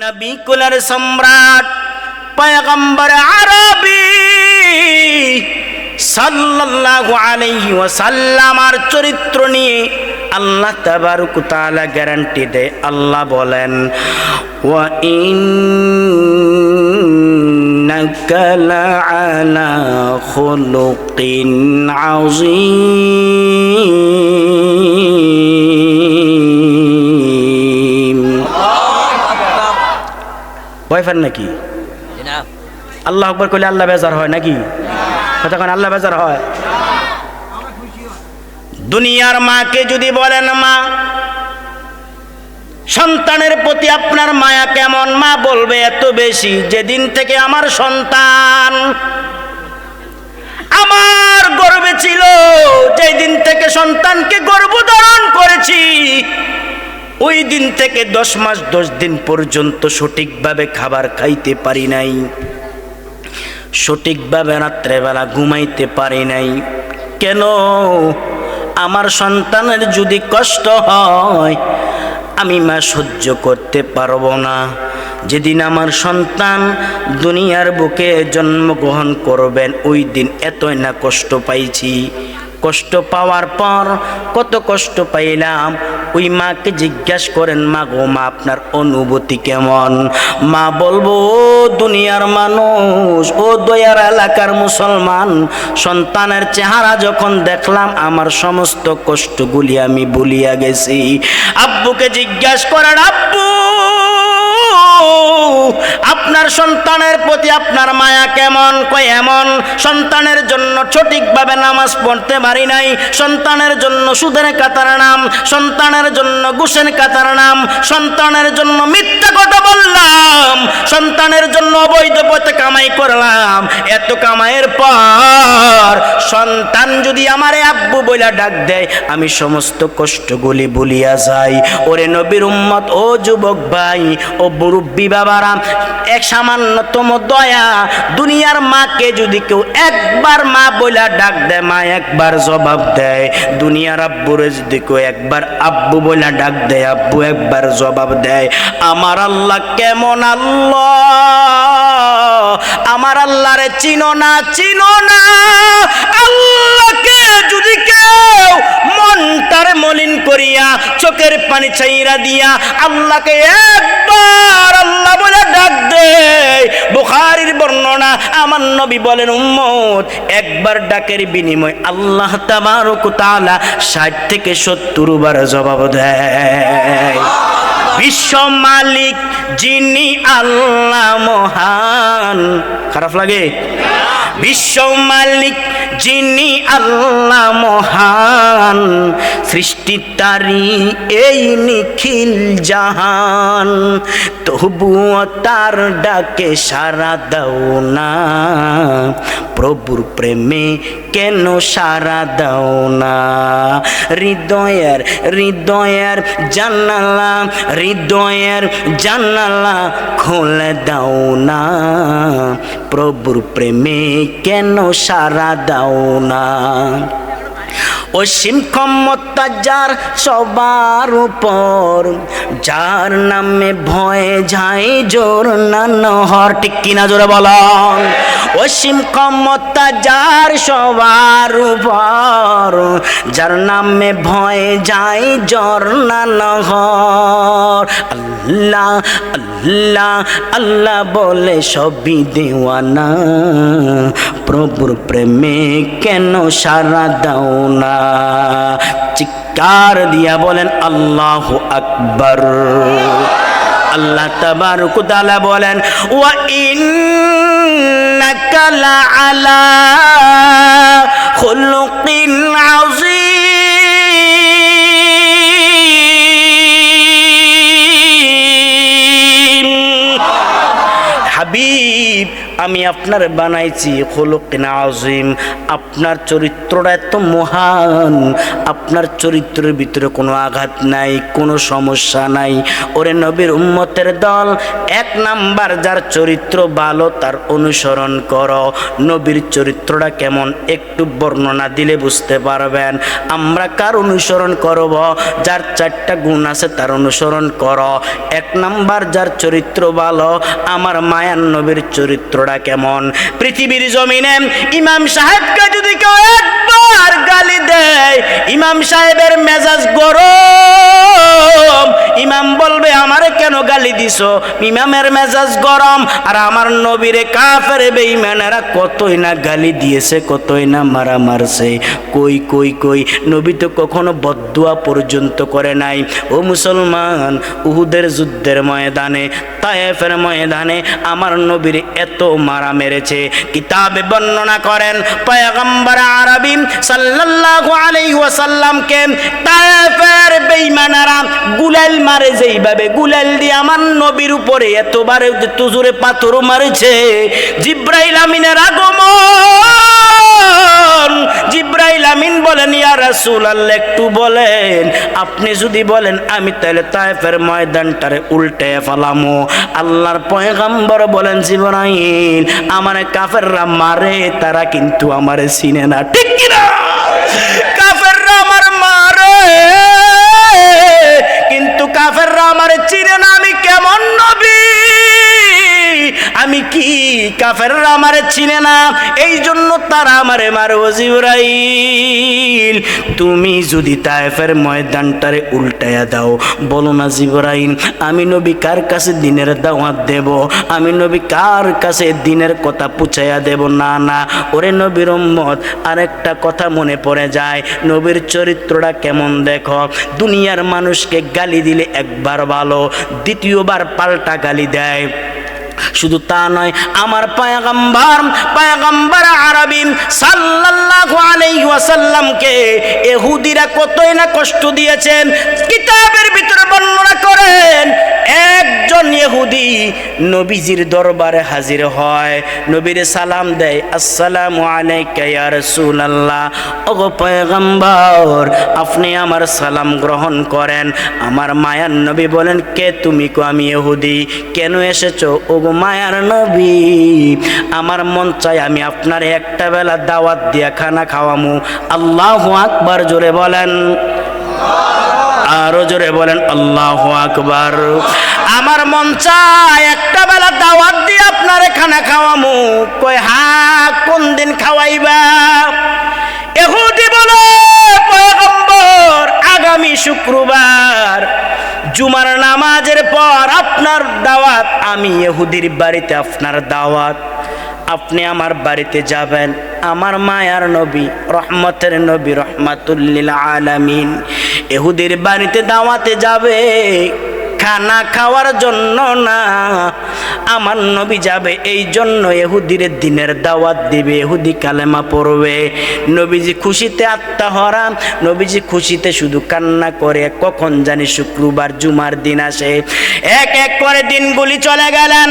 নবী কুলের সম্রাট পয়গম্বর আরবি সাল্লাল্লাহু আলাইহি ওয়াসাল্লামের চরিত্র নিয়ে আল্লাহ তাবারক ওয়া তাআলা গ্যারান্টি দেয়। আল্লাহ বলেন, ওয়া ইন্নাকা লাআলা খুলুকিন আযীম। ভয় পান নাকি? আল্লাহু আকবার কইলে আল্লাহ বেজার হয় নাকি? কতক্ষণ আল্লাহ বেজার হয়? দুনিয়ার মাকে যদি বলেন, মা সন্তানের প্রতি আপনার মায়া কেমন, মা বলবে এত বেশি। যেদিন থেকে আমার সন্তান আমার গর্ভে ছিল, যেই দিন থেকে সন্তানকে গর্ভধারণ করেছি, ওই দিন থেকে 10 মাস 10 দিন পর্যন্ত সঠিকভাবে খাবার খাইতে পারি নাই, সঠিকভাবে রাত্রেবেলা ঘুমাইতে পারি নাই। কেন? আমার সন্তানের যদি কষ্ট হয় আমি মা সহ্য করতে পারবো না। যেদিন আমার সন্তান দুনিয়ার বুকে জন্মগ্রহণ করবেন ওই দিন এতই না কষ্ট পাইছি। কষ্ট পাওয়ার পর কত কষ্ট পাইলাম, ওই মাকে জিজ্ঞাসা করেন, মা গো মা আপনার অনুভূতি কেমন? মা বলবো, ও দুনিয়ার মানুষ, ও দয়ার এলাকার মুসলমান, সন্তানের চেহারা যখন দেখলাম আমার সমস্ত কষ্টগুলি আমি ভুলিয়া গেছি। আব্বুকে জিজ্ঞাসা করেন, আব্বু আপনার সন্তানের প্রতি আপনার মায়া কেমন? কয় এমন, সন্তানের জন্য সঠিকভাবে নামাজ পড়তে পারি নাই, সন্তানের জন্য সুদের কাতার নাম, সন্তানের জন্য ঘুষের কাতার নাম, সন্তানের জন্য মিথ্যা কথা বললাম, সন্তানের জন্য অবৈধ পথে কামাই করলাম। এত কামাইয়ের পর সন্তান যদি আমারে আব্বু বইলা ডাক দেয় আমি সমস্ত কষ্টগুলি ভুলিয়া যাই। ওরে নবীর উম্মত, ও যুবক ভাই, ও মুরব্বী বাবারা, এক সামান্যতম দয়া, দুনিয়ার মাকে যদি কেউ একবার মা বইলা ডাক দেয়, মা একবার জবাব দেয়। দুনিয়ার আব্বুরে যদি কেউ একবার আব্বু বইলা ডাক দেয়, আব্বু একবার জবাব দেয়। আমার আল্লাহ কেমন আল্লাহ? আমার আল্লাহরে চিনো না, চিনো না। আল্লাহকে যদি কেউ মনটারে মলিন করিয়া চোখের পানি ছাইরা দিয়া আল্লাহকে একবার আল্লাহ বলে ডাক দেয়, বুখারীর বর্ণনা, আমার নবী বলেন, উম্মত একবার ডাকের বিনিময় আল্লাহ তাবারক ওয়া তাআলা 60 থেকে 70 বার জবাব দেয়। বিশ্ব মালিক যিনি আল্লাহ মহান। খারাপ লাগে? বিশ্ব মালিক যিনি আল্লাহ মহান, সৃষ্টি তারি এই নিখিল জাহান, তবুও তার ডাকে সাড়া দাও না, প্রভুর প্রেমে কেন সাড়া দাও না? হৃদয়ের হৃদয়ের জানালা, হৃদয়ের জানালা খুলে দাও না, প্রভুর প্রেমে কেন সাড়া দাও না? অসীম ক্ষমতা যার সবার উপর, যার নামে ভয়ে যায় জোর না নহর। ঠিক কিনা জোরে বলো? অসীম ক্ষমতা যার সবার উপর, যার নামে ভয়ে যায় জোর না নহর। আল্লাহ আল্লাহ আল্লাহ বলে সবই দেওয়ানা, প্রভুর প্রেমে কেন সাড়া দাও না? চিৎকার দিয়া বলেন আল্লাহু আকবার। আল্লাহ তাবারক ওয়া তাআলা বলেন, ওয়া ইন্নাকা লাআলা খুলুকিন আযীম। হাবিব আমি আপনার বানাইছি খুলুকিন আযীম, আপনার চরিত্রটা এত মহান, আপনার চরিত্রের ভিতরে কোনো আঘাত নাই, কোনো সমস্যা নাই। ওরে নবীর উম্মতের দল, এক নাম্বার যার চরিত্র ভালো তার অনুসরণ করো। নবীর চরিত্রটা কেমন একটু বর্ণনা দিলে বুঝতে পারবেন। আমরা কার অনুসরণ করব? যার 4টা গুণ আছে তার অনুসরণ করো। এক নাম্বার যার চরিত্র ভালো, আমার মায়ার নবীর চরিত্রটা কেমন? পৃথিবীর জমিনে ইমাম সাহেবকে যদি কেউ একবার গালি দেয়, ইমাম সাহেবের মেজাজ গরম, ইমাম বলবে আমারে কেন গালি দিছো? ইমামের মেজাজ গরম। আর আমার নবীরে কাফের বেঈমানেরা কতই না গালি দিয়েছে, কতই না মারা মারছে। কই কই কই, নবী তো কখনো বদদুয়া পর্যন্ত করে নাই। ও মুসলমান, উহুদের যুদ্ধের ময়দানে, তায়েফের ময়দানে আমার নবীর এত মারা মেরেছে। কিতাবে বর্ণনা করেন পয়গম্বর আরবি সাল্লাল্লাহু আলাইহি ওয়াসাল্লামকে তায়েফের বেঈমানেরা গুলাল মারে, যেইভাবে গুলাল দিয়ে আমার নবীর উপরে এতবারে তুজুরে পাথর মারেছে। জিব্রাইল আমিনের আগমন, জিব্রাইল আমিন বলেন ইয়া রাসূলুল্লাহ একটু বলেন, আপনি যদি বলেন আমি তাহলে তায়েফের ময়দানটারে উল্টে ফেলামো। আল্লাহর পয়গম্বর বলেন জিব্রাইল, আমার কাফেররা মারে, তারা কিন্তু আমারে চিনে না। ঠিক কি না? কাফেররা আমার মারে কিন্তু কাফেররা আমারে চিনে না। আমি কেমন নবী, আমি কি? কাফেররা আমারে চিনে না, এই জন্য তারা আমারে মারে। ও জিবরাইল, তুমি যদি তায়েফের ময়দানটারে উল্টায়া দাও, বলো না জিবরাইল আমি নবী কার কাছে দিনের দাওয়াত দেব, আমি নবী কার কাছে দিনের কথা পুছাইয়া দেব? না না, ওরে নবীর উম্মত, আরেকটা কথা মনে পড়ে যায়, নবীর চরিত্রটা কেমন দেখো। দুনিয়ার মানুষকে গালি দিলে একবার ভালো, দ্বিতীয়বার পাল্টা গালি দেয়। শুধু তা নয়, আমার পয়গম্বর আরবি সাল্লাল্লাহু আলাইহি ওয়াসাল্লামকে ইহুদিরা কতই না কষ্ট দিয়েছেন। কিতাবের ভিতরে বর্ণনা করেন, একজন ইহুদি নবীজির দরবারে হাজির হয়, নবীরে সালাম দেয়, আসসালামু আলাইকা ইয়া রাসূলুল্লাহ। ওগো পয়গম্বর, আপনি আমার সালাম গ্রহণ করেন। আমার মায়ার নবী বলেন, কে তুমি? কো আমি ইহুদি। কেন এসেছো? ওগো মায়ার নবী, আমার মন চাই আমি আপনার একটা বেলা দাওয়াত দিয়া খানা খাওয়ামু। আল্লাহু আকবার, জোরে বলেন, আরো জোরে বলেন আল্লাহু আকবার। আমার মন চায় একটা বেলা দাওয়াত দিয়ে আপনারে খানা খাওয়ামু। কই হা, কোন দিন খাওয়াইবা? ইহুদি বলে, পয়গম্বর আগামী শুক্রবার জুমার নামাজের পর আপনার দাওয়াত। আমি ইহুদির বাড়িতে আপনার দাওয়াত, আপনি আমার বাড়িতে যাবেন। আমার মায়ার নবী, রহমতের নবী, রহমাতুল লিল আলামিন ইহুদির বাড়িতে দাওয়াতে যাবে, খানা খাওয়ার জন্য না। আমার নবী যাবে এই জন্য ইহুদির দিনের দাওয়াত দিবে, ইহুদি কালেমা পড়বে। নবীজি খুশিতে আত্মহারা, নবীজি খুশিতে শুধু কান্না করে, কখন জানি শুক্রবার জুমার দিন আসে। এক এক করে দিনগুলি চলে গেলেন।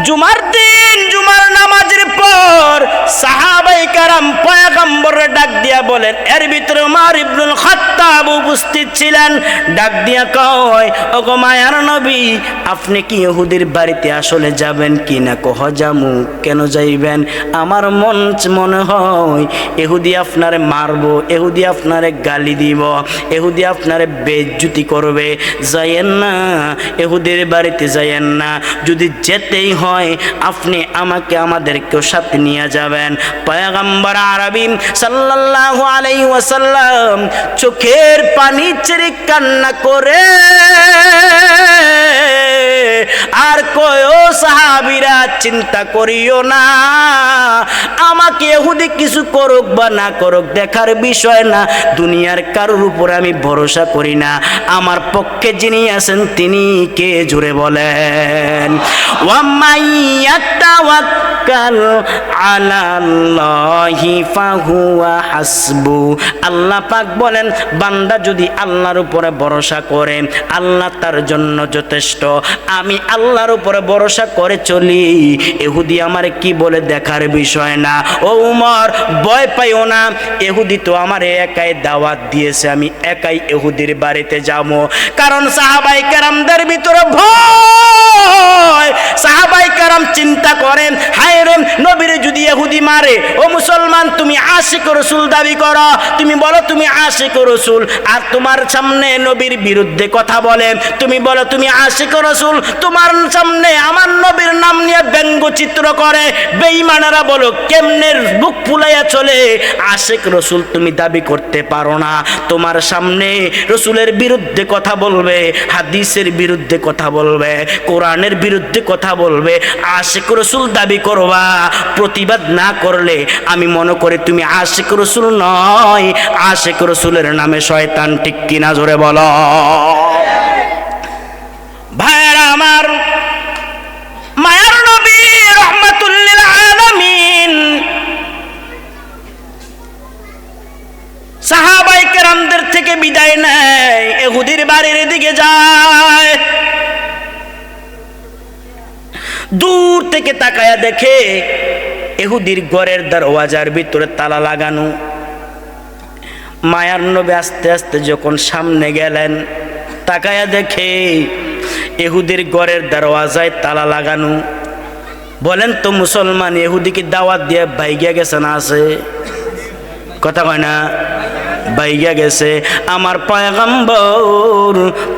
জুমার দিন, জুমার নামাজের পর সাহাবায়ে কেরাম পয়গম্বরে ডাক দিয়া বলেন, এর ভিতরে উমর ইবনুল খাত্তাব উপস্থিত ছিলেন। ডাক দিয়া কয়, ওগো মায়ার নবী, আপনি কি ইহুদির বাড়িতে আসলে যাবেন কি না? কহ যামু। কেন যাইবেন? আমার মনে হয় ইহুদি আপনারে মারবো, ইহুদি আপনারে গালি দিব, ইহুদি আপনারে বেইজ্জতি করবে। যাইয়েন না, ইহুদির বাড়িতে যাইয়েন না। যদি যেতেই হয় আপনি আমাদেরকেও সাথে নিয়ে যাবেন। পয়গম্বর আরবি সাল্লাল্লাহু আলাইহি ওয়াসাল্লাম চোখের পানি ছেড়ে কান্না করে আর কয়, ও সাহাবীরা চিন্তা করিও না, আমাকে ইহুদি কিছু করুক বা না করুক দেখার বিষয় না। দুনিয়ার কারোর উপর আমি ভরসা করি না, আমার পক্ষে যিনি আছেন তিনি কে? জোরে বলেন। ওয়া মাইয়াতাওয়াক্কাল ইয়াতাওয়াক্কাল আলাল্লাহি ফাহুয়া হাসবু। আল্লাহ পাক বলেন বান্দা যদি আল্লাহর উপরে ভরসা করে আল্লাহ তার জন্য যথেষ্ট। আমি আল্লাহর উপরে ভরসা করে চলি, ইহুদি আমার কি বলে দেখার বিষয় না। ও উমর ভয় পাইও না, ইহুদি তো আমার একাই দাওয়াত দিয়েছে, আমি একাই ইহুদির বাড়িতে যাব। কারণ সাহাবায়ে কেরামদের ভিতরে ভয়। সাহাবায়ে কেরাম চিন্তা করেন, হায় রে নবীর যদি ইহুদি মারে, ও মুসলমান তুমি আশিক রাসূল দাবি করো, তুমি বলো তুমি আশিক রাসূল, আর তোমার সামনে নবীর বিরুদ্ধে কথা বলে, তুমি বলো তুমি আশিক রাসূল, তোমার সামনে আমার নবীর নাম নিয়ে ব্যঙ্গচিত্র করে, বেঈমানেরা বলো কেমনে বুক ফুলাইয়া চলে, আশিক রাসূল তুমি দাবি করতে পারো না। তোমার সামনে রাসূলের বিরুদ্ধে কথা বলবে, হাদিসের বিরুদ্ধে কথা বলবে, কোরআনের বিরুদ্ধে কথা বলবে, আশিক রাসূল দাবি করবা, প্রতিবাদ না করলে আমি মনে করি তুমি আশিক রাসূল নয়, আশিক রাসূলের নামে শয়তান। ঠিক কিনা জোরে বলো। ভাইরা আমার, মায়ার নবী রাহমাতুল লিল আলামিন সাহাবায়ে কেরামদের থেকে বিদায় নেয়, ইহুদির বাড়ির দিকে যায়। দূর থেকে তাকায়া দেখে ইহুদির ঘরের দরওয়াজার ভিতরে তালা লাগানো। মায়ার নবী আস্তে আস্তে যখন সামনে গেলেন, তাকায়া দেখে ইহুদির ঘরের দরওয়াজায় তালা লাগানো। বলেন তো মুসলমান, ইহুদিকে দাওয়াত দিয়ে ভাইগা গেছে না আছে? কথা কয় না? বাইগা গেছে। আমার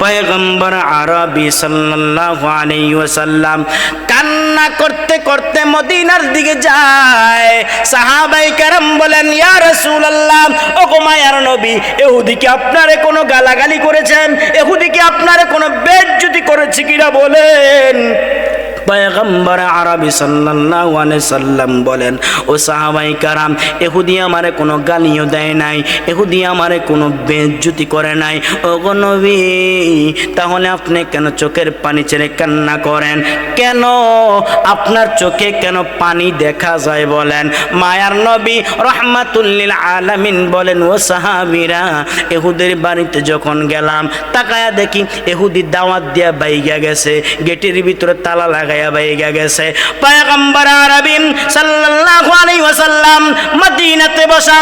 পয়গম্বর আরবি সাল্লাল্লাহু আলাইহি ওয়াসাল্লাম কান্না করতে করতে মদিনার দিকে যায়। সাহাবায়ে কেরাম বলেন, ইয়া রাসূলুল্লাহ, ও গো মায়ার নবী, ইহুদিকে আপনারে কোনো গালাগালি করেছেন? ইহুদিকে আপনারে কোনো বেইজ্জতি করেছে কিনা বলেন। পয়গম্বর আরবি সাল্লাল্লাহু আলাইহি সাল্লাম বলেন, ও সাহাবায়ে কেরাম, ইহুদি আমারে কোনো গালিও দেয় নাই, ইহুদি আমারে কোনো বেইজ্জতি করে নাই। ও গো নবী, তাহলে আপনি কেন চোখের পানি ছেড়ে কান্না করেন? কেন আপনার চোখে কেন পানি দেখা যায় বলেন? মায়ার নবী রাহমাতুল লিল আলামিন বলেন, ও সাহাবীরা, ইহুদির বাড়িতে যখন গেলাম, তাকায়া দেখি ইহুদি দাওয়াত দিয়া বাইগা গেছে, গেটের ভিতরে তালা লাগায়া বাইগা গেছে। পয়গম্বর আরবি সাল্লাল্লাহু আলাইহি ওয়াসাল্লাম মদিনাতে বসা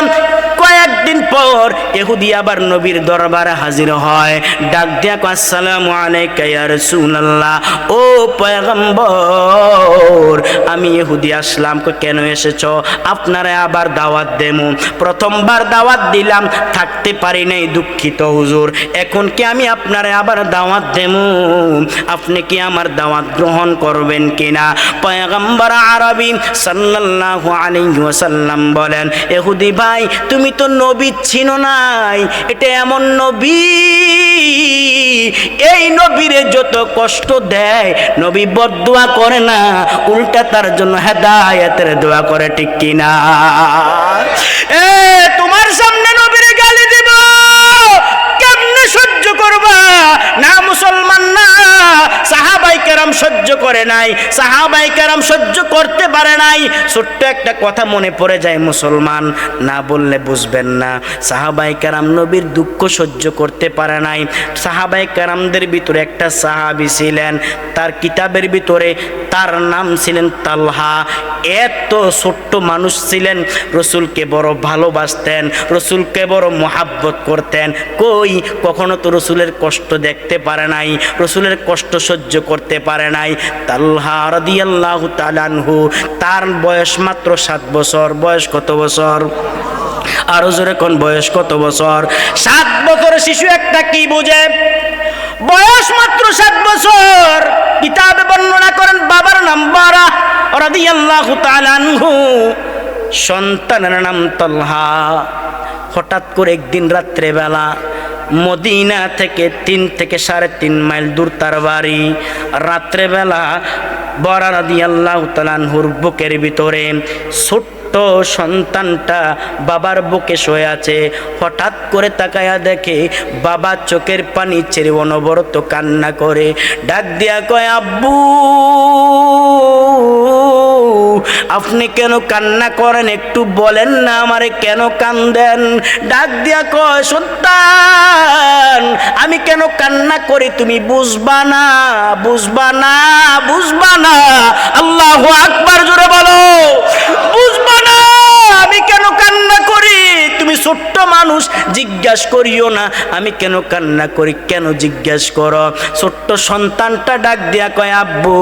কয়েকদিন পর ইহুদি আবার নবীর দরবারে হাজির হয়। ডাক দিয়া কয়, আসসালামু আলাইকা ইয়া রাসূলুল্লাহ, ও পয়গম্বর, আমি ইহুদি আসলাম। কেন এসেছো? আপনারে আবার দাওয়াত দেমু। প্রথমবার দাওয়াত দিলাম, থাকতে পারি নাই, দুঃখিত হুজুর। এখন কি আমি আপনারে আবার দাওয়াত দেমু? আপনি কি আমার দাওয়াত গ্রহণ করবেন কিনা? পয়গম্বর আরবি সাল্লাল্লাহু আলাইহি ওয়াসাল্লাম বলেন, ইহুদি ভাই, তুমি তো নবী চিনো নাই। এটা এমন নবী, এই নবীরে যত কষ্ট দেয়, নবী বদদুয়া করে না, উল্টা তার জন্য হেদায়েতের দোয়া করে। ঠিক কিনা? তোমার সামনে নবীরে গালি দিব, কেমনে সহ্য করবা? না মুসলমান না। সাহাবায়ে কেরাম সহ্য করে নাই, সাহাবায়ে কেরাম সহ্য করতে পারে নাই। ছোট্ট একটা কথা মনে পড়ে যায়, মুসলমান না বললে বুঝবেন না। সাহাবায়ে কেরাম নবীর দুঃখ সহ্য করতে পারে নাই। সাহাবায়ে কেরামদের ভিতরে একটা সাহাবী ছিলেন, তার কিতাবের ভিতরে তার নাম ছিলেন তালহা। এত ছোট্ট মানুষ ছিলেন, রসুলকে বড় ভালোবাসতেন, রসুলকে বড় মোহাব্বত করতেন। কই কখনো তো রসুলের কষ্ট দেখতে পারে নাই, রসুলের কষ্ট সহ্য করতে পারে নাই। তালহা রাদিয়াল্লাহু তাআলা আনহু, তার বয়স মাত্র 7 বছর। বয়স কত বছর? আরো জোরে কোন, বয়স কত বছর? 7 বছর শিশু একটা কি বুঝে? বয়স মাত্র 7 বছর। কিতাবে বর্ণনা করেন বাবার নাম বারা রাদিয়াল্লাহু তাআলা আনহু, সন্তানের নাম তালহা। হঠাৎ করে একদিন রাত্রে বেলা মদিনা থেকে 3 থেকে 3.5 মাইল দূর তার বাড়ি। রাত্রেবেলা বারা রাদিয়াল্লাহু তাআলা আনহুর বুকের ভিতরে ছোট্ট সন্তানটা বাবার বুকে শুয়ে আছে। হঠাৎ করে তাকায়া দেখে বাবা চোখের পানি ছেড়ে অনবরত কান্না করে। ডাক দিয়া কয়, আব্বু আপনি কেন কান্না করেন একটু বলেন না আমারে, কেন কান্দেন? ডাক দিয়া কয়, সন্তান আমি কেন কান্না করি তুমি বুঝবা না, বুঝবা না, বুঝবা না। আল্লাহু আকবার, জোরে বলো। বুঝবা না আমি কেন কান্না করি, তুমি ছোট্ট মানুষ, জিজ্ঞাসা করিও না আমি কেন কান্না করি, কেন জিজ্ঞাসা করো? ছোট্ট সন্তানটা ডাক দিয়া কয়, আব্বু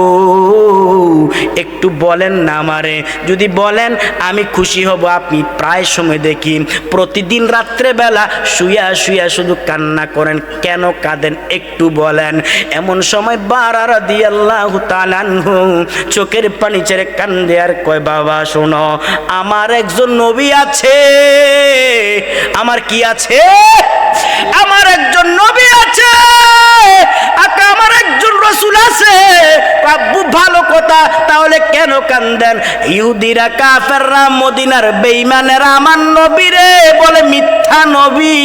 একটু বলেন না আমারে, যদি বলেন আমি খুশি হব। আপনি প্রায় সময় দেখি প্রতিদিন রাত্রেবেলা শুয়া শুয়া শুধু কান্না করেন, কেন কাঁদেন একটু বলেন। এমন সময় বারা রাদিয়াল্লাহু তাআলা আনহু চোখের পানি ছেড়ে কান্দে আর কয়, বাবা শোনো, আমার একজন নবী আছে। আমার কি আছে? আমার একজন নবী আছে, আমার একজন রাসূল আছে। আব্বু ভালো কথা, তাহলে কেন কান্দেন? ইহুদিরা কাফেররা মদিনার বেঈমানেরা আমার নবীরে বলে মিথ্যা নবী,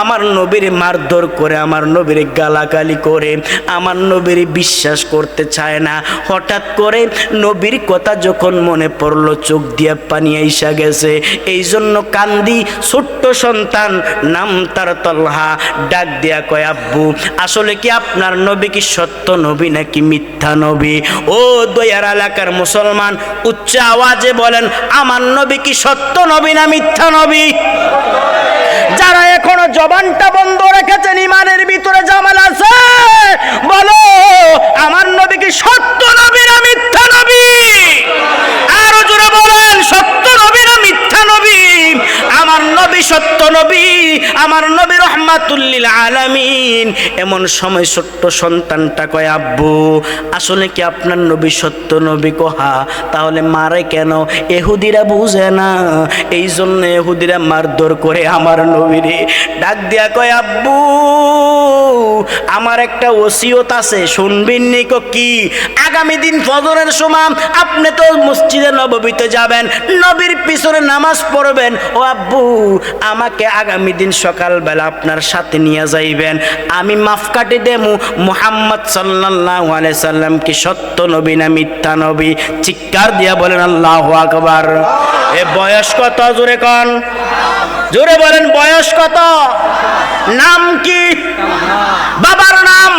আমার নবীরে মারধর করে, আমার নবীরে গালাগালি করে, আমার নবীরে বিশ্বাস করতে চায় না। হঠাৎ করে নবীর কথা যখন মনে পড়লো চোখ দিয়ে পানি আইসা গেছে, এই জন্য কান্দি। ছোট্ট সন্তান, নাম তার তলহা, ডাক দিয়া কয়, আব্বু আসলে কি আপনার নবী কি সত্য নবী নাকি মিথ্যা নবী? ও দয়ার এলাকার মুসলমান, উচ্চ আওয়াজে বলেন, আমার নবী কি সত্য নবী না মিথ্যা নবী? যারা এখনো জবানটা বন্ধ রেখেছেন, ইমানের ভিতরে জামাল আছে, বলো আমার নবী কি সত্য নবী না মিথ্যা নবী? আরো জোরে বলেন, সত্য নবী না মিথ্যা নবী? আমার নবী সত্য নবী, আমার নবী রহমাতুল লিল আলামিন। এমন সময় ছোট্ট সন্তানটা কয়, আব্বু আসলে কি আপনার নবী সত্য নবী? কহা, তাহলে মারে কেন? ইহুদিরা বুঝে না, এই জন্য ইহুদিরা মারধর করে আমার নবীরে। ডাক দিয়া কয়, আব্বু আমার একটা ওসিয়ত আছে, শুনবেন নি? কি? আগামী দিন ফজরের সময় আপনি তো মসজিদে নববীতে যাবেন, নবীর পিছনে নামাজ পড়বেন। ও আব্বু, আমাকে আগামী দিন সকালবেলা আপনার সাথে নিয়ে যাইবেন, আমি মাফকাটি দেবো। মুহাম্মদ সাল্লাল্লাহু আলাইহি সাল্লাম কি সত্য নবী না মিথ্যা নবী? চিৎকার দিয়া বলেন আল্লাহু আকবার। এ বয়স কত? জোরে কোন, জোরে বলেন, বয়স কত? নাম কি? বাবার নাম।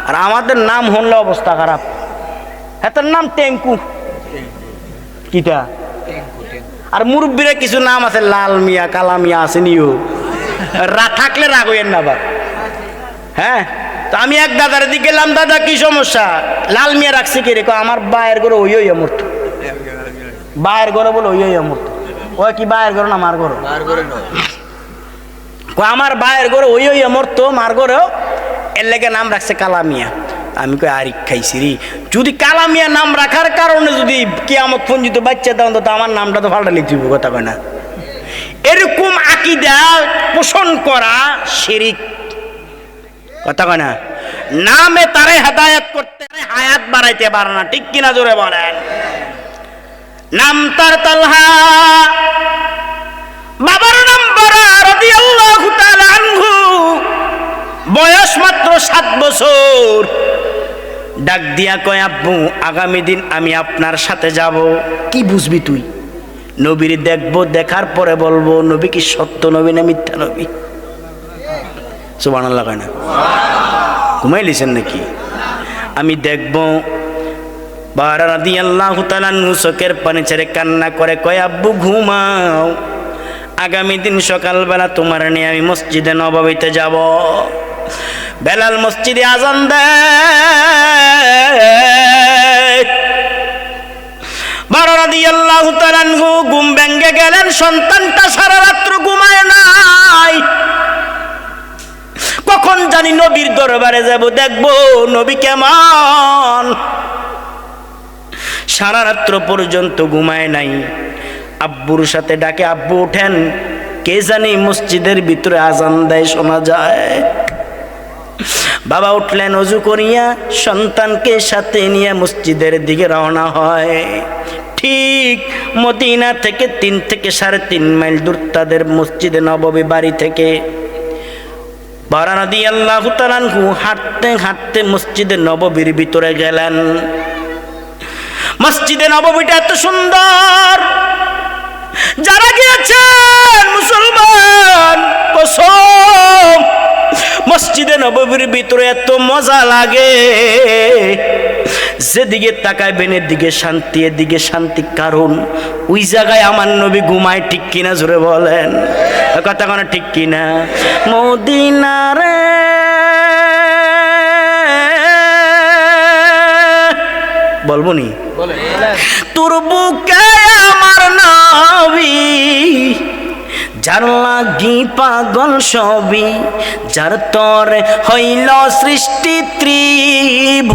আর আমাদের নাম হলে অবস্থা খারাপ। এটার নাম টেঙ্কু। কিটা? আর মুরব্বীরা কিছু নাম আছে, লাল মিয়া, কালা মিয়া আছে নিও, থাকলে রাগ হইয়েন না আবার। হ্যাঁ, তো আমি এক দাদার দিকে গেলাম, দাদা কি সমস্যা? লাল মিয়া রাখছি কি রে? আমার বায়ের ঘরে ওই মূর্ত, বায়ের ঘরে বলে ওই মূর্ত। ওই কি বায়ের ঘরে না মার ঘরে? আমার বায়ের ঘরে ওই মূর্ত, মার ঘরেও। এর লেগে নাম রাখছে কালামিয়া। আমি কই আরিক খাইছি রে, যদি কালামিয়া নাম রাখার কারণে যদি কিয়ামত পর্যন্ত বাচ্চা দাও তো আমার নামটা তো পাল্টা লিখতে হবে, কথা কয় না? এরকম আকীদা পোষণ করা শিরিক, কথা কয় না? নামে তারে হেদায়েত করতে, হায়াত বাড়াইতে পারে না, ঠিক কিনা জোরে বলেন? নাম তার তালহা, বাবার নাম বারা রাদিয়াল্লাহু তাআলা আনহু, বয়স মাত্র 7 বছর। ডাক দিয়া কয়, আব্বু আগামী দিন আমি আপনার সাথে যাব। কি বুঝবি তুই? নবীর দেখবো, দেখার পরে বলবো নবী কি সত্য নবী না মিথ্যা নবী। সুবহানাল্লাহ কয় না? ঘুমাইলিছেন নাকি? আমি দেখবো। বারা রাদিয়াল্লাহু তাআলা চোখের পানি ছেড়ে কান্না করে কয়, আব্বু ঘুমাও, আগামী দিন সকালবেলা তোমার নিয়ে আমি মসজিদে নববীতে যাব। বেলাল মসজিদে আজান দেয়। বারা রাদিয়াল্লাহু তাআলা ঘুম ভেঙে গেলেন, সন্তানটা সারা রাত্র ঘুমায় নাই। কখন জানি নবীর দরবারে যাব, দেখবো নবী কেমন। সারা রাত্র পর্যন্ত ঘুমায় নাই। আব্বুর সাথে ডাকে, আব্বু ওঠেন, কে জানি মসজিদের ভিতরে আজান দেয়, শোনা যায়। বাবা উঠলেন, ওযু করিয়া সন্তানকে সাথে নিয়ে মসজিদের দিকে রওনা হয়। ঠিক মদিনা থেকে 3 থেকে 3.5 মাইল দূর তাদের মসজিদে নববী বাড়ি থেকে। বারা রাদিয়াল্লাহু তাআলা হাঁটতে হাঁটতে মসজিদে নববীর ভিতরে গেলেন। মসজিদে নববীটা এত সুন্দর, যারা গিয়েছেন মুসলমান কসম, মসজিদে নববীর ভিতরে এত মজা লাগে, যেদিকে তাকাইবেন এদিকে শান্তি, এদিকে শান্তি। কারণ ওই জায়গায় আমার নবী ঘুমায়, ঠিক কিনা জোরে বলেন, কথা কোনো ঠিক কিনা? মদিনারে বলবো নি, তোর বুকে আমার নবী, যার লাগি পাগল সবই, যার তরে হইল সৃষ্টি ত্রিভুবন।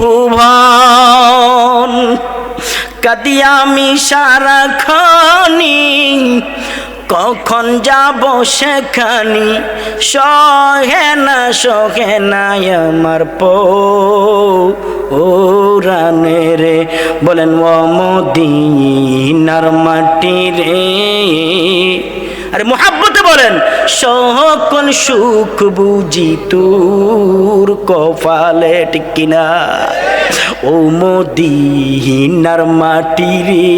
কাদি আমি সারাক্ষণি, কখন যাব সেখানি, সহে না আমার পরাণে রে। বলেন ও মদিনার মাটি রে, আরে মোহাব্বতে বলেন, সকল সুখ বুঝি তোর কপালে, ঠিক কিনা? ও মদিনার মাটি রে,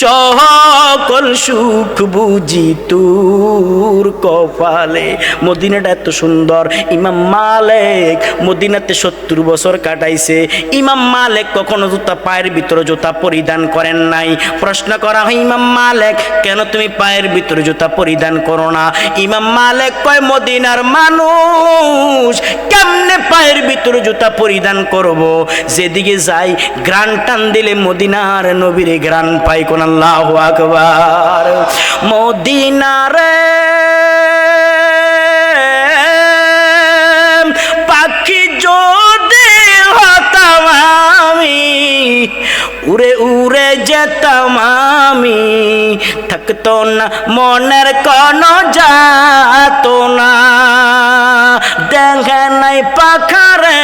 সকল সুখ বুঝি তোর কপালে। মদিনাটা এত সুন্দর। ইমাম মালিক মদিনাতে 70 বছর কাটাইছে। ইমাম মালিক কখনো জুতা পায়ের ভিতরে জুতা পরিধান করেন নাই। প্রশ্ন করা হয়, ইমাম মালিক কেন তুমি পায়ের ভিতরে জুতা পরিধান করো না? ইমাম মালিক কয়, মদিনার মানুষ কেমনে পায়ের ভিতরে জুতা পরিধান করব? যেদিকে যাই গ্রান টান দিলে মদিনার নবীর গ্রান পাই। কোন আল্লাহু আকবার। মদিনারে পাখি যদি হতাম আমি, উড়ে উড়ে যেতাম আমি, থাকতো না মনের কোনো যাতো না। দেখে নাই পাখারে,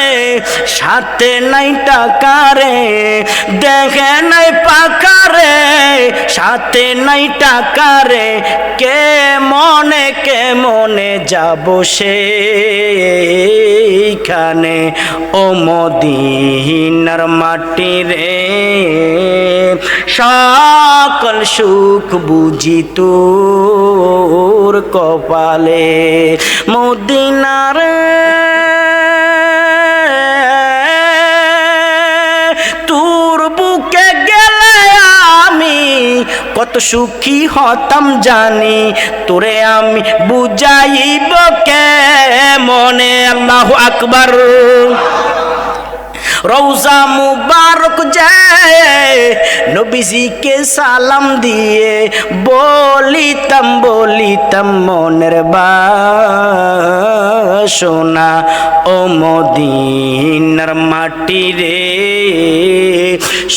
সাথে নাই টাকারে, দেখে নাই পাখারে, সাথে নাই টাকারে, কে মনে যাব সেইখানে। ও মদিনার মাটি রে, সকল সুখ বুঝি তোর কপালে। মদিনার তোর বুকে গেলে আমি কত সুখী হতাম জানি, তোরে আমি বুঝাইব কে মনে। আল্লাহু আকবার। রওজা মুবারক যায় নবীজিকে সালাম দিয়ে বলিতাম মনের বাসনা। ও মদিনার মাটি রে,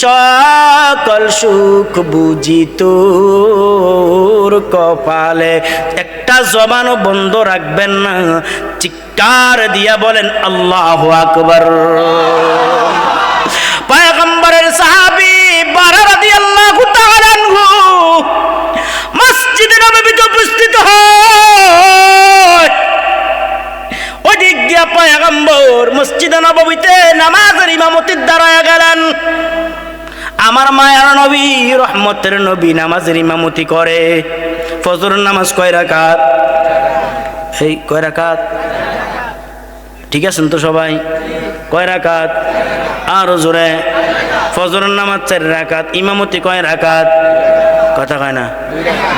সকল সুখ বুঝি তোর কপালে। একটা জবানও বন্ধ রাখবেন না, চিৎকার দিয়া বলেন আল্লাহু আকবার। পয়গম্বরের সাহাবী বারা রাদিয়াল্লাহু তাআলা আনহু মসজিদে নববীতে উপস্থিত হয়। ওই দিক দিয়া পয়গম্বর মসজিদে নববীতে নামাজের ইমামতির দাঁড়ায়া গেলেন। আমার মায়ার নবী, রহমতের নবী নামাজের ইমামতি করে। ফজরের নামাজ কয় রাকাত? এই কয় রাকাত? ঠিক আছেন তো সবাই? কয় রাকাত? আরো জোরে। ফজরের নামাজ 4 রাকাত। ইমামতি কয় রাকাত? কথা কয় না?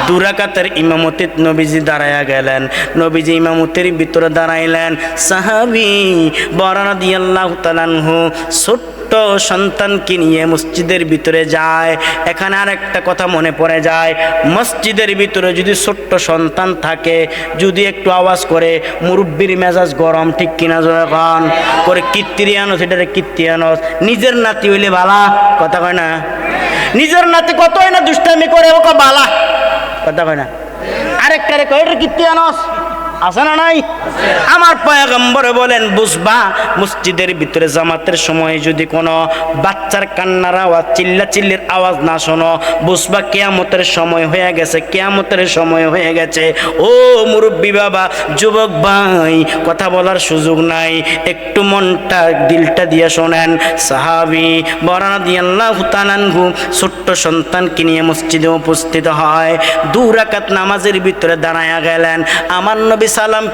2 রাকাতের ইমামতিত নবীজি দাঁড়ায়া গেলেন। নবীজি ইমামতির ভিতরে দাঁড়াইলেন। সাহাবী বরা রাদিয়াল্লাহু তাআলা আনহু ছোট্ট সন্তানকে নিয়ে মসজিদের ভিতরে যায়। এখানে আরেকটা কথা মনে পড়ে যায়, মসজিদের ভিতরে যদি ছোট্ট সন্তান থাকে, যদি একটু আওয়াজ করে, মুরব্বির মেজাজ গরম, ঠিক কিনা যখন করে কীর্তিরিয়ানস, এটারে কীর্তিয়ানস। নিজের নাতি হইলে বালা, কথা কয় না? নিজের নাতি কত হয় না দুষ্টামি করে, ও বালা, কথা কয় না? আরেকটারে কয় এটা কীর্তিয়ানস, আছে না নাই? আমার পয়গম্বর বলেন বুঝবা মসজিদের ভিতরে জামাতের সময় যদি কোনো বাচ্চার কান্নার আওয়াজ চিল্লাচিল্লির আওয়াজ না শোনো, বুঝবা কিয়ামতের সময় হয়ে গেছে, কিয়ামতের সময় হয়ে গেছে। ও মুরব্বী বাবা, যুবক ভাই, কথা বলার সুযোগ নাই, একটু মনটা দিলটা দিয়ে শোনেন। সাহাবী বরা রাদিয়াল্লাহু তাআলা আনহু ছোট্ট সন্তানকে নিয়ে মসজিদে উপস্থিত হয়। 2 রাকাত নামাজের ভিতরে দাঁড়ায়া গেলেন। আমার নবী সালাম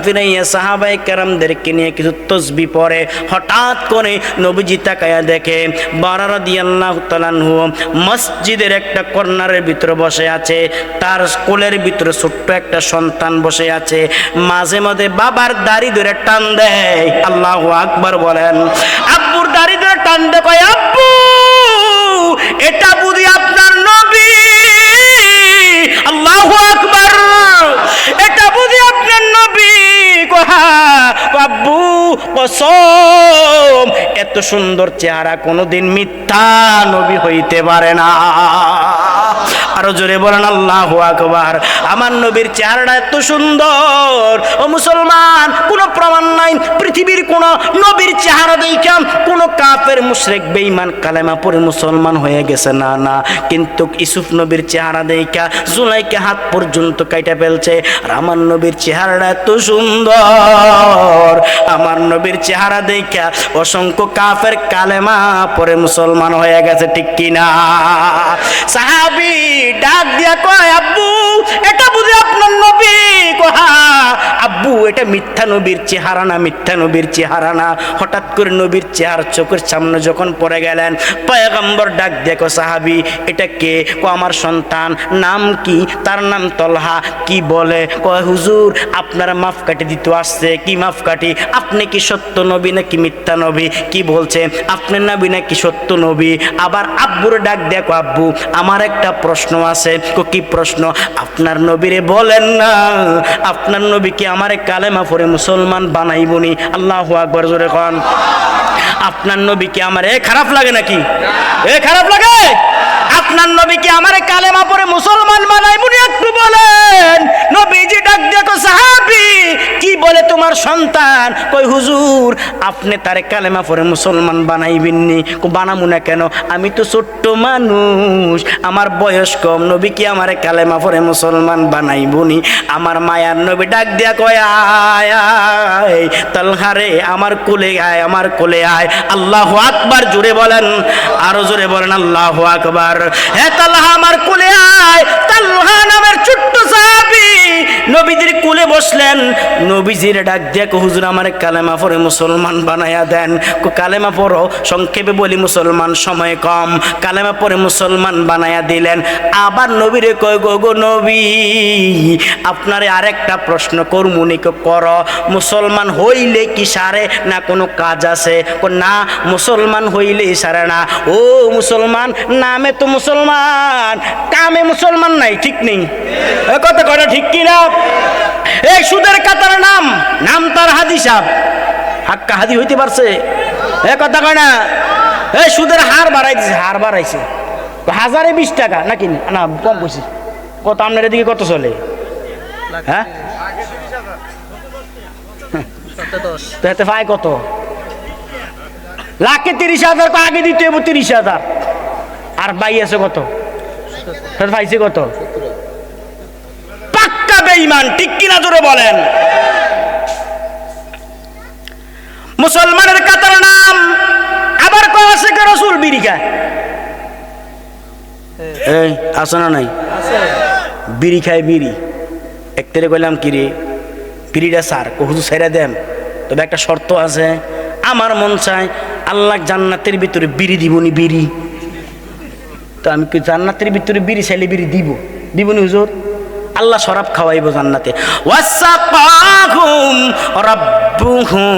ফিরাইয়া সাহাবায়ে কেরামদেরকে নিয়ে কিছু তাসবিহ পড়ে। হঠাৎ করে নবীজি তাকায়া দেখে বরা রাদিয়াল্লাহু তাআলা আনহু মসজিদের একটা কর্নারের ভিতরে বসে আছে, তার কোলের ভিতরে ছোট্ট একটা সন্তান বসে আছে। মাঝে মাঝে বাবার দাড়ি ধরে টান দেয়, আল্লাহু আকবার বলেন। আব্বুর দাড়ি ধরে টান দেয়, কয় আব্বু এটা বুঝি আপনার নবী, আল্লাহু আকবার, এটা বুঝি আপনার নবী। আব্বু কসম, এত সুন্দর চেহারা কোনোদিন মিথ্যা নবী হইতে পারে না। আরো জোরে বলেন আল্লাহু আকবার। আমার নবীর চেহারাটা এত সুন্দর, ও মুসলমান, কোনো প্রমাণ নাই পৃথিবীর কোন নবীর চেহারা দেখা কোন কাফের মুশরিক বেঈমান কালেমা পড়ে মুসলমান হয়ে গেছে, না না। কিন্তু ইউসুফ নবীর চেহারা দেখা জুলাইকে হাত পর্যন্ত কাইটা ফেলছে। আর আমার নবীর চেহারাটা এত সুন্দর, আমার নবীর চেহারা দেখা অসংখ্য কাফের কালেমা পড়ে মুসলমান হয়ে গেছে, ঠিক কিনা? সাহাবী ডাক দিয়া কয় আব্বু এটা বুঝি আপনার নবী? আব্বু এটা মিথ্যা নবীর চেহারা না, মিথ্যা নবীর চেহারা না। হঠাৎ করে নবীর চেহারা চোখের সামনে যখন পড়ে গেলেন, পয়গম্বর ডাক দেখো সাহাবী এটা কে? আমার সন্তান। নাম কি? তার নাম তলহা। কি বলে? কয় হুজুর আপনার মাপকাঠি দিতে আসছে। কি মাপকাঠি? আপনি কি সত্য নবী নাকি মিথ্যা নবী? কি বলছে? আপনি নবী নাকি সত্য নবী? আবার আব্বুর ডাক দেখো আব্বু আমার একটা প্রশ্ন আছে। কি প্রশ্ন? আপনার নবীরে বলেন না, আপনার নবী কি আমারে কালেমা পড়ে মুসলমান বানাইবনি? আল্লাহু আকবার জোরে কোন। আপনার নবী কি আমারে খারাপ লাগে নাকি? খারাপ লাগে? আপনার নবী কি আমারে কালেমা পড়ে মুসলমান বানাইবনি? একটু বলেন। নবীজি ডাক দেখো সাহাবী কি বলে তোমার সন্তান? কই হুজুর আপনি তারে কালেমা পড়ে মুসলমান বানাইবেননি। বানামু না কেন? আমি তো ছোট্ট মানুষ, আমার বয়স কম, নবী কি আমারে কালেমা পড়ে মুসলমান বানাইবনি? আমার মায়ার নবী ডাক দিয়া কয় আয় আয় তালহা রে, আমার কোলে আয়, আমার কোলে আয়। আল্লাহু আকবার জোরে বলেন, আরো জোরে বলেন আল্লাহু আকবার। হে তালহা আমার কোলে আয়। তালহা নামের ছোট্ট সাহাবী নবীজির কোলে বসলেন। নবীজির ডাক দিয়া হুজুর আমার কালেমা পড়ে মুসলমান বানায়া দেন। কালেমা পড়ো, সংক্ষেপে বলি মুসলমান সময় কম, কালেমা পড়ে মুসলমান বানায়া দিলেন। আবার নবীরে কয় গো নবী আপনারে আরেকটা প্রশ্ন করমুনি, কর মুসলমান হইলে কি সারে না কোনো কাজ আছে? না মুসলমান হইলেই সারে না। ও মুসলমান নামে তো মুসলমান, কামে মুসলমান নাই, ঠিক নেই? কথা কটা ঠিক কিনা? এই সুদের কাতার নাম তার হাদি সাহেব, হাক্কা হাদি হইতে পারছে? কথা কয় না? এই সুদের হার বাড়াই দিছে, হার বাড়াইছে 1020 টাকা নাকি? না কম কইছি। কত আপনার এদিকে কত চলে? হ্যাঁ তো পায় কত? লাখে 30,000, আগে দিতে হবে 30,000। আর বাই আছে কত? পাইছে কত? পাক্কা বেঈমান, ঠিক কিনা জোরে বলেন? মুসলমানের কাতার নাম আবার কয় আছে কে? রাসূল বিড়ি খায়। এই আছে না নাই? বিড়ি খায়, বিড়ি। একতেরে কইলাম কি রে বিড়িটা সার? হুজুর ছেড়ে দেন, তবে একটা শর্ত আছে। আমার মন চায় আল্লাহ জান্নাতের ভিতরে বিড়ি দিবনি, বিড়ি। তো আমি কি জান্নাতের ভিতরে বিড়ি চাইলে বিড়ি দিবনি হুজুর? আল্লাহ শরাব খাওয়াইব জান্নাতে। ওয়াসাকাহুম রাব্বুহুম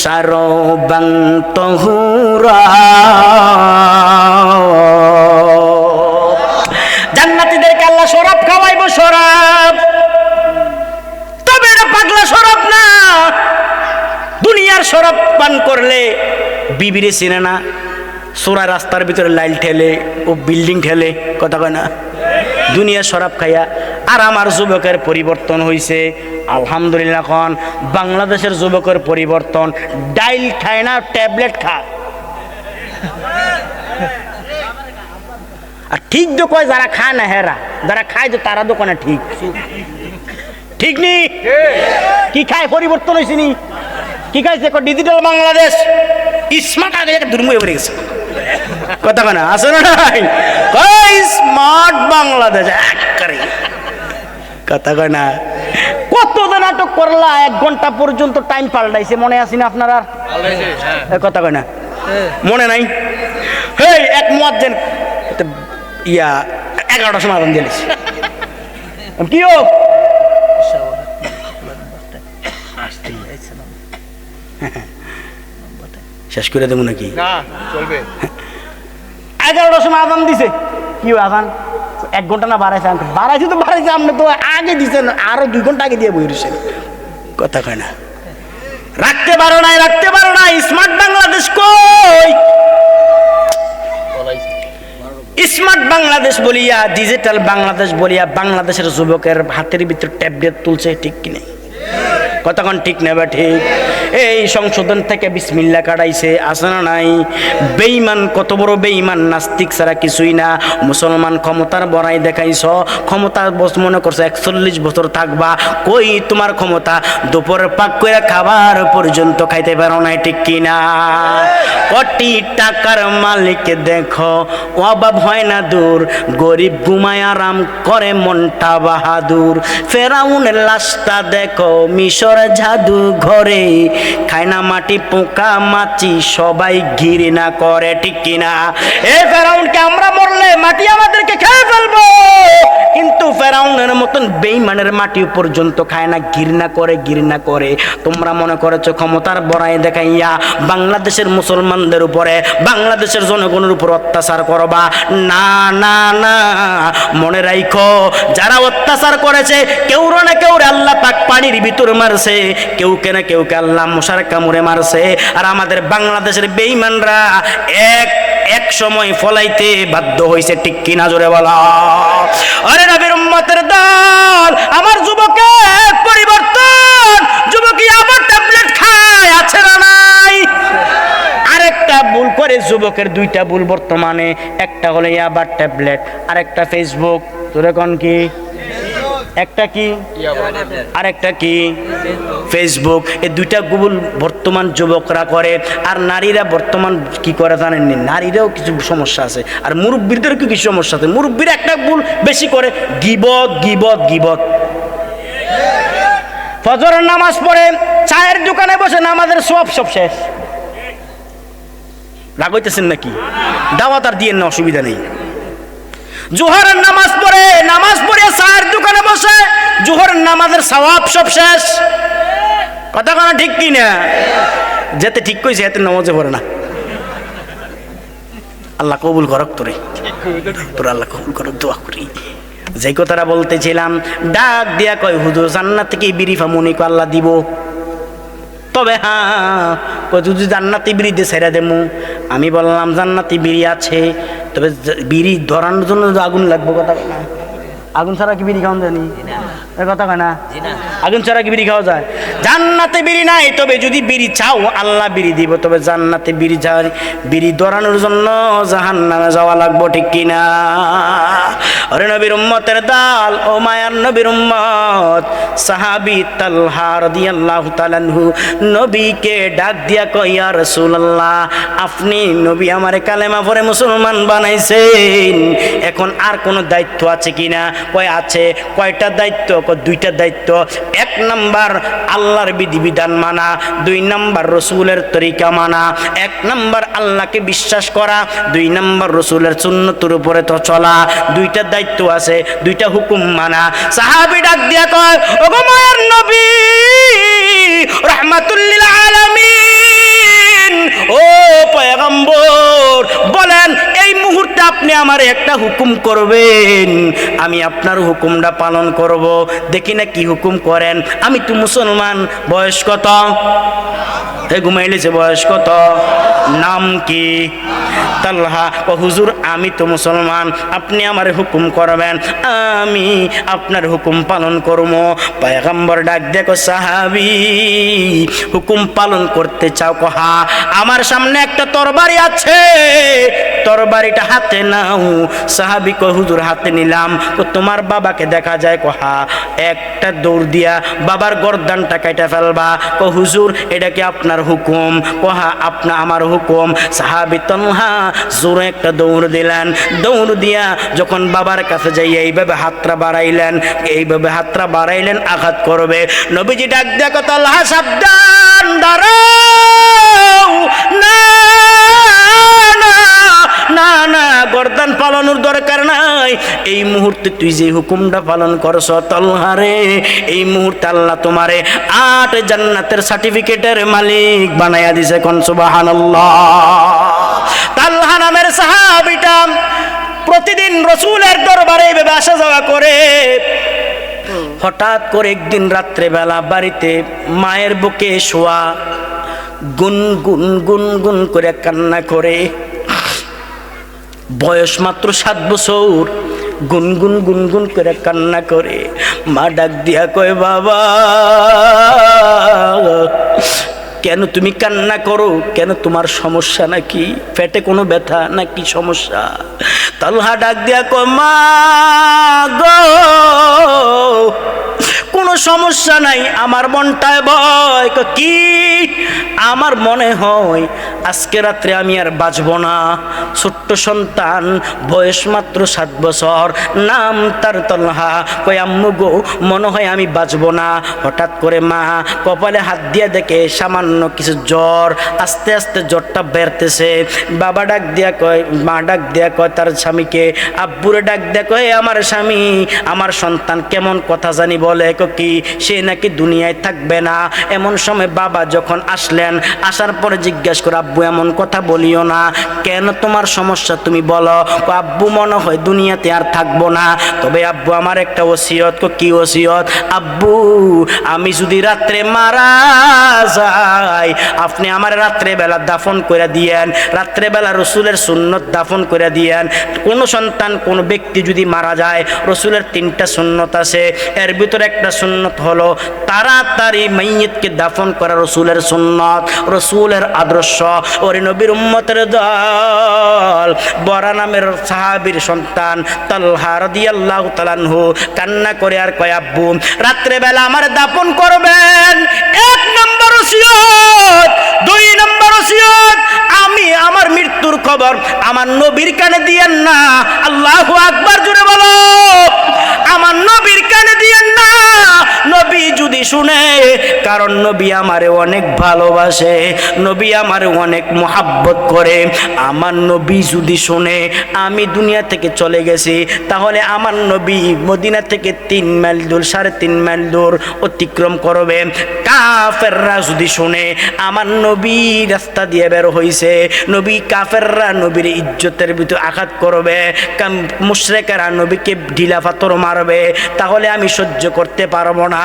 শারাবান তাহুরা। জান্নাতীদেরকে আল্লাহ শরাব খাওয়াইব, শরাব। তবে এটা পাগলা শরাব না। দুনিয়ার শরাব পান করলে বিবিরে চিনে না, সোরা রাস্তার ভিতরে লাইল ঠেলে, ও বিল্ডিং ঠেলে, কথা কয় না? দুনিয়ার শরাব খাইয়া আর আমার যুবকের পরিবর্তন হয়েছে আলহামদুলিল্লাহ। এখন বাংলাদেশের যুবকের পরিবর্তন, ডাইল খায় না, ট্যাবলেট খায়। আর ঠিক তো কয় যারা খায় না হেরা, যারা খায় তো তারা দোকানে ঠিক ঠিক নি কি খায় পরিবর্তন হয়েছে নি কি খাইছে? ডিজিটাল বাংলাদেশ, স্মার্ট আগে দুর্ময় হয়ে গেছে। কথা কেনা আছে না নাই? স্মার্ট বাংলাদেশ একবারে কথা কয় না। কত নাটক করলা, 1 ঘন্টা পর্যন্ত টাইম পাল্টাইছে, মনে আছে না আপনার? আর কথা কয় না, মনে নাই? হেই এক মুয়াজ্জিন ইয়া 11টার সময় আজান দিয়েছে। কি ও শেষ করে দেবো নাকি? 11টার সময় আজান দিছে। কি আজান 1 ঘন্টা না বাড়াইছে? বাড়াইছে তো বাড়াইছে, আপনি তো আগে দিচ্ছেন, আরো 2 ঘন্টা আগে দিয়ে বই রয়েছেন। কথা কয় না, রাখতে পারো নাই, রাখতে পারো নাই। স্মার্ট বাংলাদেশ কই? স্মার্ট বাংলাদেশ বলিয়া, ডিজিটাল বাংলাদেশ বলিয়া বাংলাদেশের যুবকের হাতের ভিতর ট্যাবলেট তুলছে, ঠিক কিনা? কতক্ষণ ঠিক নেবে ঠিক? এই সংশোধন থেকে বিসমিল্লাহ কাটাইছে, আছে না নাই? বেঈমান, কত বড় বেঈমান, নাস্তিক ছাড়া কিছুই না। মুসলমান ক্ষমতার বড়াই দেখাইছ, ক্ষমতা মনে করছে 41 বছর থাকবা। কই তোমার ক্ষমতা? দুপুরের পাক করে খাবার পর্যন্ত খাইতে পারো নাই, ঠিক কিনা? কোটি টাকার মালিক দেখো, অভাব হয় না দূর, গরিব ঘুমায় আরাম করে মনটা বাহাদুর। ফেরাউনের লাশটা দেখো মিশর জাদু ঘরে, খায় না মাটি পোকা মাছি সবাই ঘৃণা করে, ঠিক কিনা? এই ফেরাউনকে আমরা মরলে মাটি আমাদেরকে খেয়ে ফেলবো, কিন্তু ফেরাউনের মতন বেঈমানের মাটি পর্যন্ত খায় না, ঘৃণা করে, ঘৃণা করে। তোমরা মনে করেছো ক্ষমতার বড়াই দেখাইয়া বাংলাদেশের মুসলমানদের উপরে, বাংলাদেশের জনগণের উপর অত্যাচার করবা? না না না, মনে রাখো যারা অত্যাচার করেছে কেউ না কেউ আল্লাহ পাক পানির ভিতর মারছে, কেউ কেনা কেউ কে আল্লাহ মশার কামড়ে মারছে। আর আমাদের বাংলাদেশের বেঈমানরা এক সময় ফলাইতে বাধ্য হয়েছে, ঠিক কিনা? জোরে বলা। আরে নবীর উম্মতের দল, আমার যুবকের পরিবর্তন, যুবকই আবার ট্যাবলেট খায়, আছে না নাই? আরেকটা ভুল করে যুবকের, 2টা ভুল বর্তমানে। একটা হলো আবার ট্যাবলেট, আরেকটা ফেসবুক। তোরে কোন কি? একটা কি আরেকটা কি? ফেসবুক। এই 2টা ভুল বর্তমান যুবকরা করে। আর নারীরা বর্তমান কি করে জানেননি? নারীরাও কিছু সমস্যা আছে, আর মুরব্বীদের কিছু সমস্যা আছে। মুরব্বীরা একটা ভুল বেশি করে, গিবত গিবত গিবত। ফজরের নামাজ পড়ে চায়ের দোকানে বসে নামাজের সব শেষ। রাগ হইতেছেন নাকি? দাওয়াত আর দিয়ে না, অসুবিধা নেই। জোহরের নামাজ পড়ে চায়ের দোকানে বসে, জোহরের নামাজের সওয়াব সব শেষ। কথা কোনো ঠিক কি না? যেতে ঠিক কইছে এতে নামাজে পড়ে না। আল্লাহ কবুল করক তোরে, তোর আল্লাহ কবুল করক, দোয়া করি। যে কথাটা বলতেছিলাম, ডাক দিয়া কয় হুজুর জান্নাত থেকে বিড়ি ফামুনি কো আল্লাহ দিব, তবে হ্যাঁ যদি জান্নাতি বিড়ি দিয়ে ছেড়ে দেবো। আমি বললাম জান্নাতি বিড়ি আছে, তবে বিড়ি ধরানোর জন্য আগুন লাগবে। কথা না, আগুন ছাড়া কি বিড়ি খাওয়া জানি? কথা কয় না, আগুন ছাড়া কি বিড়ি খাওয়া যায়? জান্নাতে বিড়ি নাই, তবে যদি বিড়ি চাও আল্লাহ বিড়ি দিব, তবে জান্নাতে বিড়ি ধরানোর জন্য জাহান্নামে যাওয়া লাগবো, ঠিক কিনা? আরে নবীর উম্মতের দল, ও মায়ার নবীর উম্মত, সাহাবী তালহা রাদিয়াল্লাহু তাআলা আনহু নবীকে ডাক দিয়া কয়, ইয়া রাসূলুল্লাহ, আপনি নবী আমারে কালেমা পড়ে মুসলমান বানাইছেন, এখন আর কোনো দায়িত্ব আছে কিনা? কয় আছে। কয়টা দায়িত্ব? 2টা দায়িত্ব। 1 নাম্বার আল্লাহর বিধিবিধান মানা, 2 নাম্বার রসুলের তরিকা মানা। 1 নাম্বার আল্লাহকে বিশ্বাস করা, 2 নাম্বার রসুলের সুন্নতের উপরে তো চলা। 2টা দায়িত্ব আছে, 2টা হুকুম মানা। সাহাবী ডাক দিয়া কয়, ওগো মায়ার নবী রাহমাতুল লিল আলামিন, ও পয়গম্বর, বলেন এই মুহূর্তে আপনি আমার একটা হুকুম করবেন, আমি আপনার হুকুমটা পালন করব। দেখি না কি হুকুম করেন। আমি তো মুসলমান। বয়স কত? ঘুমাইলেছে। বয়স কত? নাম কি? তালহা। ও হুজুর, আমি তো মুসলমান, আপনি আমার হুকুম করবেন, আমি আপনার হুকুম পালন করব। পয়গম্বর ডাক দেখো, সাহাবী হুকুম পালন করতে চাও? কহা, আমার সামনে একটা তরবারি আছে, তরবারিটা হাতে নাও। সাহাবী কয়, হুজুর হাতে নিলাম। তোমার বাবাকে দেখা যায়? কহা, একটা দৌড় দিয়া বাবার গর্দানটা কেটে ফেলবা। হুজুর এটা কি আপনার হুকুম? কহা, আপনা আমার হুকুম। সাহাবী তালহা জোরে একটা দৌড় দিলেন। দৌড় দিয়া যখন বাবার কাছে যাই এইভাবে হাতটা বাড়াইলেন, এইভাবে হাতটা বাড়াইলেন, আঘাত করবে। নবীজি ডাক দেখো, তালহা সাবধান, দাঁড়াও। না না না, গর্দান পালানোর দরকার নাই। এই মুহূর্তে তুই যে হুকুমটা পালন করছ তালহা রে, এই মুহূর্তে আল্লাহ তোমারে 8 জান্নাতের সার্টিফিকেটের মালিক বানায়া দিছে। কোন সুবহানাল্লাহ। তালহা নামের সাহাবীটা প্রতিদিন রাসূলের দরবারে এভাবে আসা যাওয়া করে। হঠাৎ করে একদিন রাত্রে বেলা বাড়িতে মায়ের বুকে শোয়া, গুনগুন গুনগুন করে কান্না করে। বয়স মাত্র 7 বছর, গুনগুন গুনগুন করে কান্না করে। মা ডাক দিয়া কয়, বাবা কেন তুমি কান্না করো? কেন তোমার সমস্যা নাকি? পেটে কোনো ব্যথা নাকি সমস্যা? তালহা ডাক দিয়া কয়, মা গো কোনো সমস্যা নাই, আমার মনটায় ভয়। কি? আমার মনে হয় আজকে রাত্রে আমি আর বাঁচব না। ছোট্ট সন্তান, বয়স মাত্র 7 বছর, নাম তার তালহা। কয়, আম্মু গো মনে হয় আমি বাঁচব না। হঠাৎ করে মা কপালে হাত দিয়ে দেখে সামান্য কিছু জ্বর, আস্তে আস্তে জ্বরটা বেরতেছে। বাবা ডাক দিয়া কয়, মা ডাক দিয়া কয় তার স্বামীকে, আব্বুরে ডাক দিয়া কয়, আমার স্বামী, আমার সন্তান কেমন কথা জানি বলে, কি সে নাকি দুনিয়ায় থাকবে না। এমন সময় বাবা যখন আসলেন, আসার পরে জিজ্ঞাসা করে, আব্বু এমন কথা বলিও না, কেন তোমার সমস্যা তুমি বলো? আব্বু মনে হয় দুনিয়াতে আর থাকবো না, তবে আব্বু আমার একটা ওসিয়ত। কি ওসিয়ত? আব্বু আমি যদি রাত্রে মারা যাই, আপনি আমার রাত্রে বেলা দাফন করে দিয়েন। রাত্রে বেলা রসুলের সুন্নত দাফন করে দিয়েন। কোন সন্তান কোন ব্যক্তি যদি মারা যায়, রসুলের 3টা সুন্নত আছে, এর ভিতরে একটা সুন্নত হলো তাড়াতাড়ি মাইয়িতকে দাফন করা। রসুলের সুন্নত, রসুলের আদর্শ। ওরে নবীর উম্মতের দল, বরা নামের সাহাবীর সন্তান তালহা রাদিয়াল্লাহু তাআলা আনহু কান্না করে আর কয়, আব্বু রাত্রে বেলা আমার দাফন করবেন। 1 নম্বর ওসিয়ত। 2 নম্বর ওসিয়ত, আমি আমার মৃত্যুর খবর আমার নবীর কানে দিয়েন না। আল্লাহু আকবার, জোরে বলো। আমার নবীর কানে দিয়েন না, নবী যদি শুনে, কারণ নবী আমারে অনেক ভালোবাসে, নবী আমারে অনেক মোহাব্বত করে। আমার নবী যদি শুনে আমি দুনিয়া থেকে চলে গেছি, তাহলে আমার নবী মদিনা থেকে 3 মাইল দূর, 3.5 মাইল দূর অতিক্রম করবে। কাফেররা যদি শুনে আমার নবী রাস্তা দিয়ে বের হইছে, নবী কাফেররা নবীর ইজ্জতের ভিতর আঘাত করবে, মুশরিকরা নবীকে ঢিলা পাথর মারবে, তাহলে আমি সহ্য করতে পারবো না।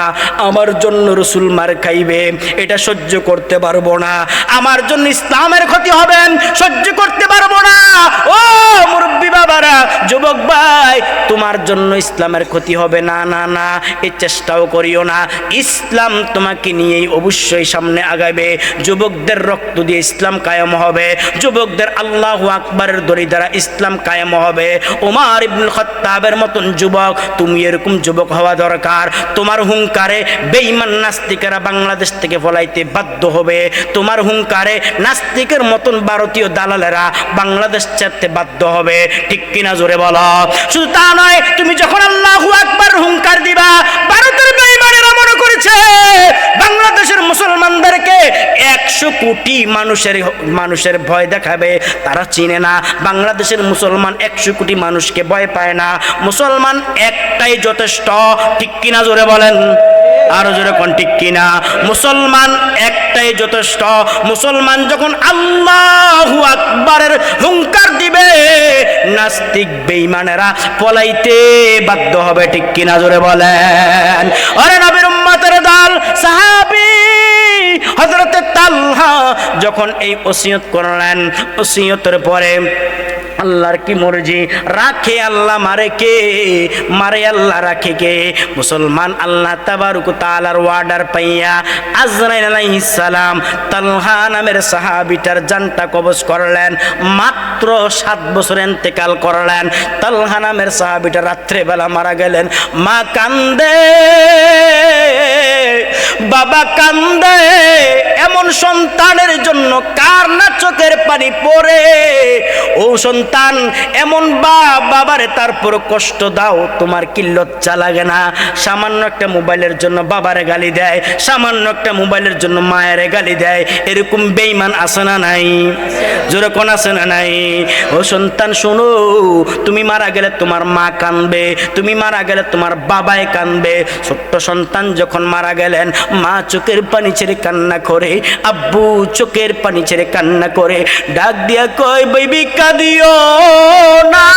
আমার জন্য রসুল মার খাইবে, এটা সহ্য করতে পারবো না। আমার জন্য ইসলামের ক্ষতি হবে, সহ্য করতে পারবো না। ও মুরব্বী বাবারা, যুবক ভাই, তোমার জন্য ইসলামের ক্ষতি হবে না, না না, এই চেষ্টাও করিও না। ইসলাম তোমাকে নিয়েই অবশ্যই সামনে আগাবে। যুবকদের রক্ত দিয়ে ইসলাম কায়েম হবে, যুবকদের আল্লাহু আকবারের দড়ি দ্বারা ইসলাম কায়েম হবে। ওমর ইবনুল খাত্তাবের মতন যুবক, তুমি এরকম যুবক হওয়া দরকার। তোমার হুঙ্কারে বেঈমান নাস্তিকেরা বাংলাদেশ থেকে পলাইতে বাধ্য হবে। তোমার হুঙ্কারে নাস্তিকের মতন ভারতীয় দালালেরা বাংলাদেশ ছাড়তে বাধ্য হবে। ঠিক কিনা, জোরে বলো। শুধু তা নয়, তুমি যখন আল্লাহু আকবার হুঙ্কার দিবা, ভারতের বেঈমানেরা মনে করেছে বাংলাদেশের মুসলমানদেরকে 100 কোটি মানুষের ভয় দেখাবে। তারা চিনে না বাংলাদেশের মুসলমান 100 কোটি মানুষকে ভয় পায় না। মুসলমান একটাই যথেষ্ট। ঠিক কিনা, জোরে বলেন। আরো জোরে কোন ঠিক কিনা? মুসলমান একটাই যথেষ্ট। মুসলমান যখন আল্লাহু আকবারের হুঙ্কার দিবে, নাস্তিক বেঈমানেরা পলাইতে বাধ্য হবে, ঠিক কিনা জোরে বলেন। আরে নবীর উম্মতের দল সাহাবী হযরতে তালহা যখন এই ওসিয়ত করলেন, ওসিয়তের পরে আল্লাহর কি মর্জি, রাখে আল্লাহ মারে কে, মারে আল্লাহ রাখে কে? মুসলমান আল্লাহ তাবারক তাআলার ওয়ার্ডার পাইয়া আজরাইল আলাইহিস সালাম তালহা নামের সাহাবীটার জানটা কবজ করলেন। মাত্র 7 বছর ইন্তেকাল করলেন। তালহা নামের সাহাবীটা রাত্রে বেলা মারা গেলেন। মা কান্দে, বাবা কান্দে, এমন সন্তানের জন্য কার না চোখের পানি পড়ে? ও সন্তান, এমন বাবারে তারপর কষ্ট দাও, তোমার কি লজ্জা লাগে না? সামান্য একটা মোবাইলের জন্য বাবারে গালি দেয়, সামান্য একটা মোবাইলের জন্য মায়েরে গালি দেয়। এরকম বেঈমান আছে না নাই? জোরে কোন আছে না নাই? ও সন্তান শোনো, তুমি মারা গেলে তোমার মা কাঁদবে, তুমি মারা গেলে তোমার বাবাই কাঁদবে। ছোট্ট সন্তান যখন মারা গেলেন, মা চোখের পানি ছেড়ে কান্না করে, আব্বু চোখের পানি ছেড়ে কান্না করে, ডাক দিয়া কয়, বেবি কাঁদিও না,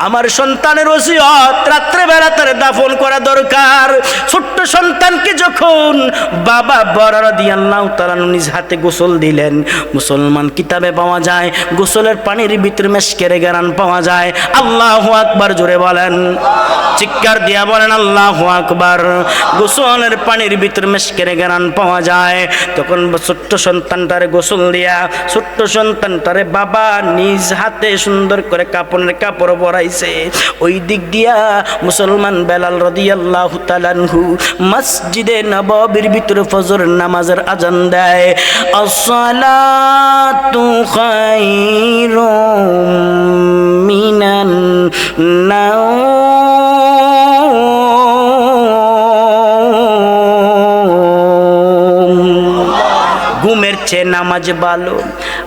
আমার সন্তানের ওসিয়ত রাত্রে বেলা তার দাফন করা দরকার। ছোট্ট সন্তানকে যখন বাবা বড় রাদিয়াল্লাহু তাআলা নিজ হাতে গোসল দিলেন, মুসলমান কিতাবে পাওয়া যায় গোসলের পানির ভিতরে মেশকের ঘ্রাণ পাওয়া যায়। আল্লাহু আকবার জোরে বলেন, চিৎকার দিয়া বলেন আল্লাহু আকবার। গোসলের পানির ভিতরে মেশকের ঘ্রাণ পাওয়া যায়। তখন ছোট্ট সন্তানটারে গোসল দিয়া ছোট্ট সন্তানটারে বাবা নিজ হাতে সুন্দর করে কাপড়ের কাপড় পরাইছে। ওই দিক দিয়া মুসলমান বেলাল রাদিয়াল্লাহু তাআলা আনহু মসজিদে নববীর ভিতরে ফজর নামাজের আজান দেয়। আসসালাতু খায়রুম মিনান নাওম, ঘুমের চেয়ে নামাজ ভালো।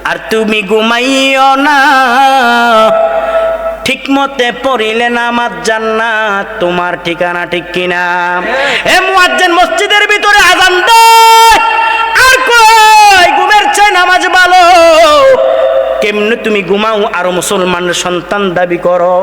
আর তুমি ঘুমাইও না, ঠিক মতে পড়িলে নামাজ জান্নাত তোমার ঠিকানা, ঠিক কিনা? এ মুয়াজ্জিন মসজিদের ভিতরে আযান দেয় আর কই ঘুমের চেয়ে নামাজ ভালো। কেমনে তুমি ঘুমাও আর মুসলমানের সন্তান দাবি করো?